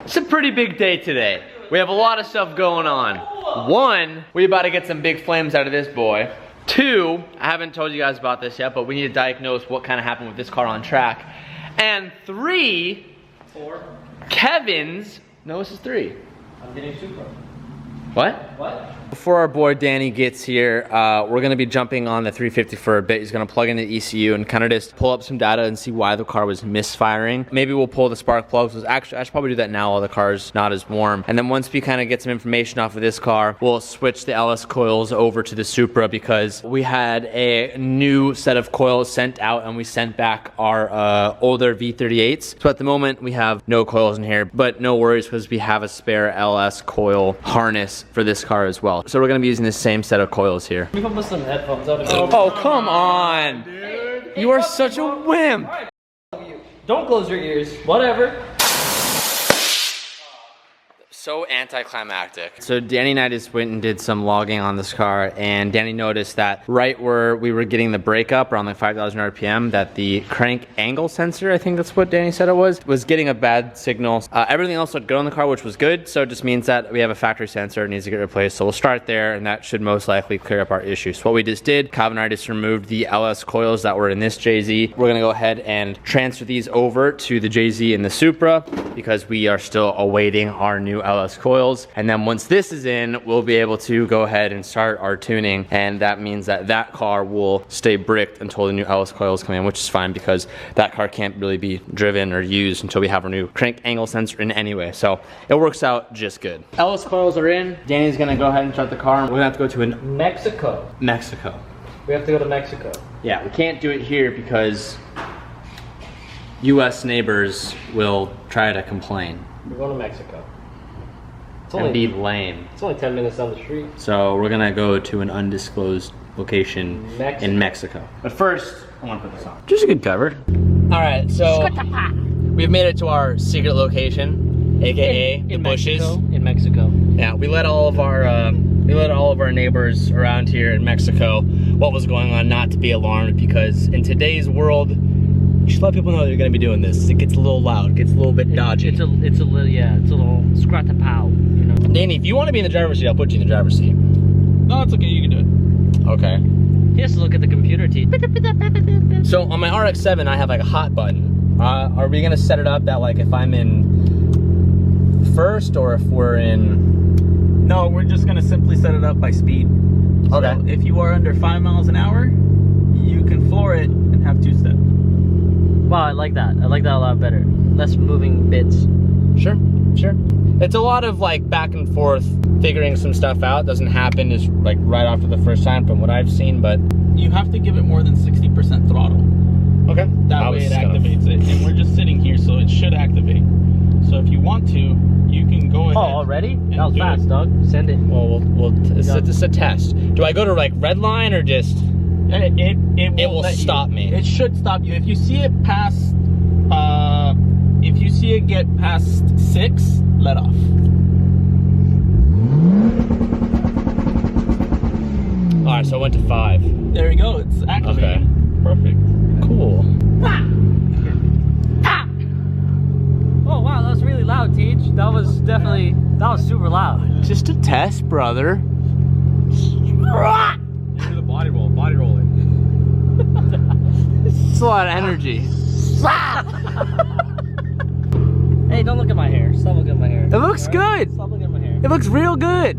It's a pretty big day today. We have a lot of stuff going on. One, we about to get some big flames out of this boy. Two, I haven't told you guys about this yet, but we need to diagnose what kind of happened with this car on track. And three, Kevin's, no, this is three. I'm getting Supra. What? What? Before our boy Danny gets here, we're gonna be jumping on the 350 for a bit. He's gonna plug into ECU and kind of just pull up some data and see why the car was misfiring. Maybe we'll pull the spark plugs. Actually, I should probably do that now while the car's not as warm. And then once we kind of get some information off of this car, we'll switch the LS coils over to the Supra because we had a new set of coils sent out and we sent back our older V38s. So at the moment, we have no coils in here, but no worries because we have a spare LS coil harness for this car as well. So we're gonna be using the same set of coils here. We can put some headphones on. Oh, come on! Dude. You are such a wimp! Don't close your ears. Whatever. So anticlimactic. So Danny and I just went and did some logging on this car, and Danny noticed that right where we were getting the breakup around like 5,000 RPM, that the crank angle sensor, I think that's what Danny said it was getting a bad signal. Everything else looked good on the car, which was good. So it just means that we have a factory sensor that needs to get replaced. So we'll start there, and that should most likely clear up our issue. So what we just did, Calvin and I just removed the LS coils that were in this JZ. We're gonna go ahead and transfer these over to the JZ in the Supra because we are still awaiting our new LS coils. And then once this is in, we'll be able to go ahead and start our tuning, and that means that that car will stay bricked until the new LS coils come in, which is fine because that car can't really be driven or used until we have our new crank angle sensor in anyway. So it works out just good. LS coils are in. Danny's gonna go ahead and start the car. We're gonna have to go to Mexico. We have to go to Mexico. Yeah, we can't do it here because US neighbors will try to complain. We're going to Mexico. It's And be lame. It's only 10 minutes down the street. So we're gonna go to an undisclosed location in Mexico. But first, I wanna put this on. Just a good cover. All right, so we've made it to our secret location, AKA the bushes. In Mexico. Yeah, we let all of our neighbors around here in Mexico what was going on not to be alarmed, because in today's world, you should let people know they're gonna be doing this. It gets a little loud, it gets a little bit dodgy. It's a little scrat-a-pow, you know. Danny, if you want to be in the driver's seat, I'll put you in the driver's seat. No, it's okay, you can do it. Okay. He has to look at the computer, T. So on my RX-7, I have like a hot button. Are we gonna set it up that like if I'm in first or if we're in? No, we're just gonna simply set it up by speed. Okay. So if you are under 5 miles an hour, you can floor it and have 2-step. Wow, I like that. I like that a lot better. Less moving bits. Sure. It's a lot of like back and forth figuring some stuff out. Doesn't happen is like right after the first time from what I've seen, but You have to give it more than 60% throttle. okay. That way it activates it. And we're just sitting here, so it should activate. So if you want to, you can go ahead. Oh, already? That was do fast, it. dog. Send it. Well, it's a test. Do I go to like red line or just? It will stop me. It should stop you. If you see it past, if you see it get past 6, let off. All right, so I went to 5. There we go. It's activated. Okay. Perfect. Cool. Oh, wow, that was really loud, Teach. That was super loud. Just a test, brother. Do the body roll. Body rolling. It's a lot of energy. Hey, don't look at my hair. Stop looking at my hair. It looks good. Stop looking at my hair. It looks real good.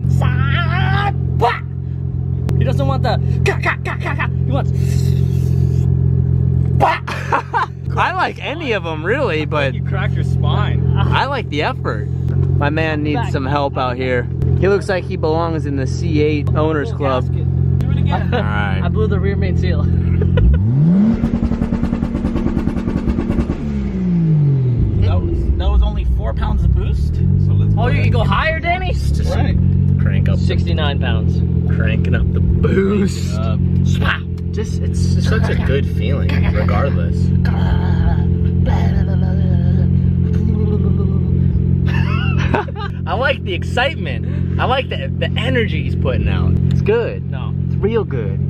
He doesn't want the he wants I like any of them really, but You cracked your spine. I like the effort. My man needs some help out here. He looks like he belongs in the C8 Owners Club. Gasket. Do it again. All right. I blew the rear main seal. That was only 4 pounds of boost. So let's Oh, you can go higher, Danny? Just right. crank up, 69 pounds. cranking up the boost. Just it's such a good feeling, regardless. I like the excitement. I like the energy he's putting out. It's good. No. It's real good.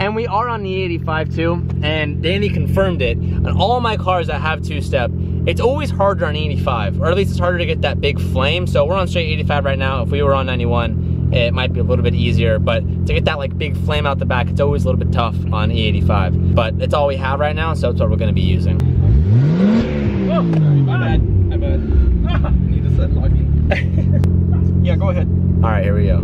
And we are on the 85 too, and Danny confirmed it. On all my cars that have two-step, it's always harder on 85, or at least it's harder to get that big flame. So we're on straight 85 right now. If we were on 91, it might be a little bit easier, but to get that like big flame out the back, it's always a little bit tough on E85. But it's all we have right now, so it's what we're gonna be using. Oh, sorry, my bad. Need to set locking. Yeah, go ahead. All right, here we go.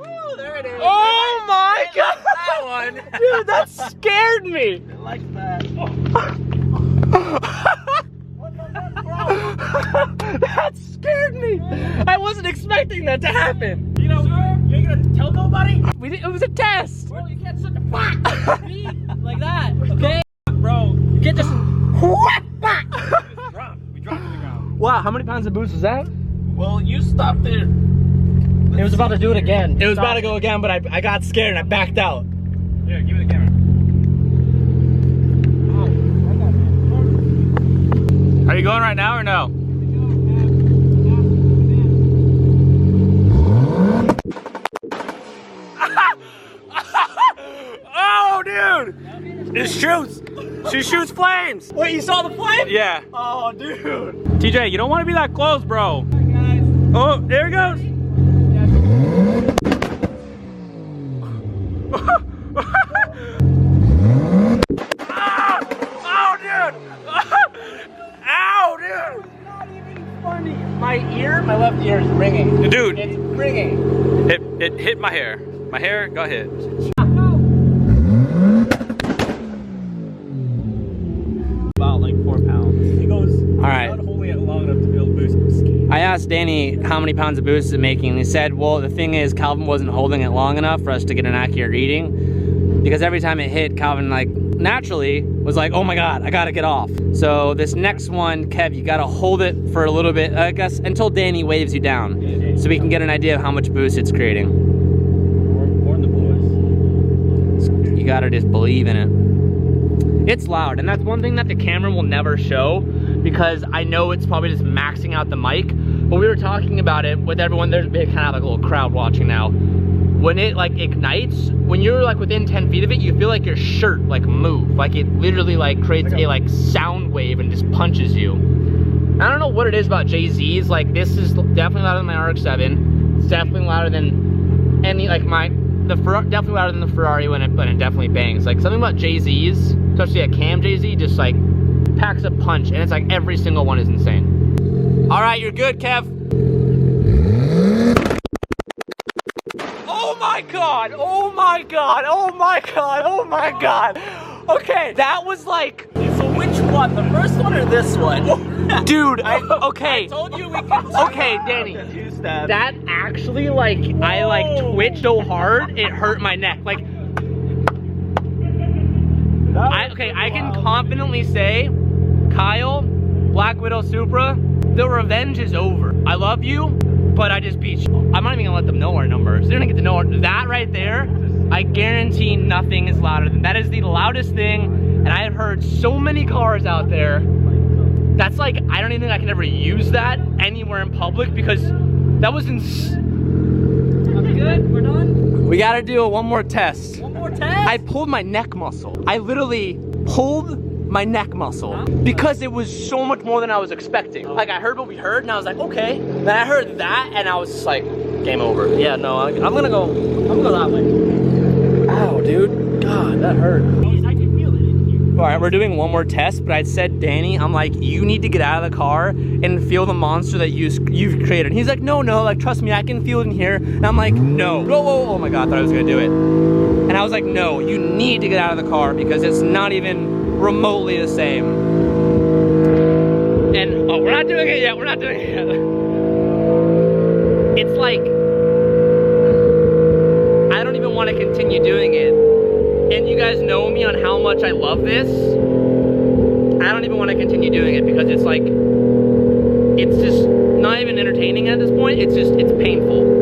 Oh, there it is. Oh my God! That one. Dude, that scared me. I like that. That scared me. I wasn't expecting that to happen. You know, you ain't gonna tell nobody? It was a test. Bro, you can't set the like that, okay? Bro, You can't just. we dropped to the ground. Wow, how many pounds of boost was that? Well, you stopped there. It was about to do it again. It was about to go again, but I got scared and I backed out. Here, give me the camera. Are you going right now or no? Oh, dude! It shoots! She shoots flames! Wait, you saw the flame? Yeah. Oh, dude. TJ, you don't want to be that close, bro. Oh, there it goes. Oh, dude! Ow, dude! Not even funny. My left ear is ringing. Dude, It's ringing. it hit my hair. My hair got hit. About like 4 pounds. He goes, All right. not holding it long enough to be able to boost. I asked Danny how many pounds of boost is it making, and he said, well, the thing is, Calvin wasn't holding it long enough for us to get an accurate reading, because every time it hit, Calvin, like, naturally was like, oh my God, I gotta get off. So this next one, Kev, you gotta hold it for a little bit, I guess, until Danny waves you down, so we can get an idea of how much boost it's creating. More in the boys. You gotta just believe in it. It's loud, and that's one thing that the camera will never show, because I know it's probably just maxing out the mic. But we were talking about it with everyone. There's kind of like a little crowd watching now. When it like ignites, when you're like within 10 feet of it, you feel like your shirt like move. Like it literally like creates a like sound wave and just punches you. I don't know what it is about JZ's. Like this is definitely louder than my RX-7. It's definitely louder than any like definitely louder than the Ferrari when it definitely bangs. Like something about JZ's, especially a cam JZ, just like packs a punch, and it's like every single one is insane. All right, you're good, Kev. Oh my God, oh my God, oh my God, oh my God. Okay, that was like... So which one? The first one or this one? Dude, okay. I told you we could. Okay, Danny. That actually, like, I like twitched so hard, it hurt my neck. Like, I can confidently say, Kyle, Black Widow Supra, the revenge is over. I love you, but I just beat you. I'm not even gonna let them know our numbers. They're gonna get to know that right there. I guarantee nothing is louder than that. Is the loudest thing, and I have heard so many cars out there. That's like, I don't even think I can ever use that anywhere in public, because that was Good, we're done. We gotta do one more test. One more test. I pulled my neck muscle. I literally pulled my neck muscle because it was so much more than I was expecting. Like I heard what we heard and I was like, okay. Then I heard that and I was just like, game over. Yeah, no, I'm gonna go that way. Ow, dude. God, that hurt. I can feel it in here. All right, we're doing one more test, but I said, Danny, I'm like, you need to get out of the car and feel the monster that you've created. And he's like, no, like, trust me, I can feel it in here. And I'm like, no. Whoa, oh my God, I thought I was gonna do it. And I was like, no, you need to get out of the car because it's not even remotely the same. And, oh, we're not doing it yet, It's like, I don't even want to continue doing it. And you guys know me on how much I love this. I don't even want to continue doing it because it's like, it's just not even entertaining at this point. It's just, it's painful.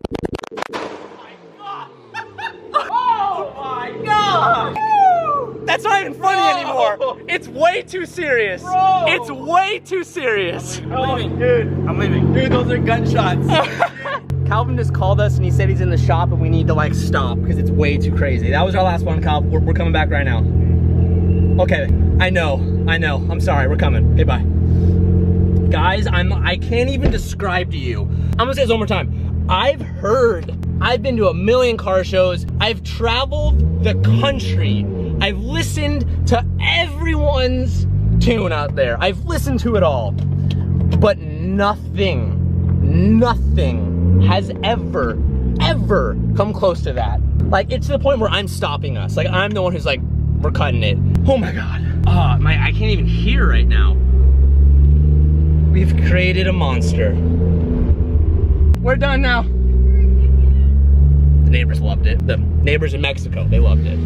Oh my God! too serious. Bro. It's way too serious. I'm leaving, dude. I'm leaving. Dude, those are gunshots. Calvin just called us and he said he's in the shop and we need to like stop because it's way too crazy. That was our last one, Cal. We're coming back right now. Okay, I know. I'm sorry, we're coming. Okay, bye. Guys, I can't even describe to you. I'm gonna say this one more time. I've been to a million car shows. I've traveled the country. I've listened to everyone's tune out there. I've listened to it all. But nothing has ever come close to that. Like, it's to the point where I'm stopping us. Like, I'm the one who's like, we're cutting it. Oh my God. I can't even hear right now. We've created a monster. We're done now. The neighbors loved it. The neighbors in Mexico, they loved it.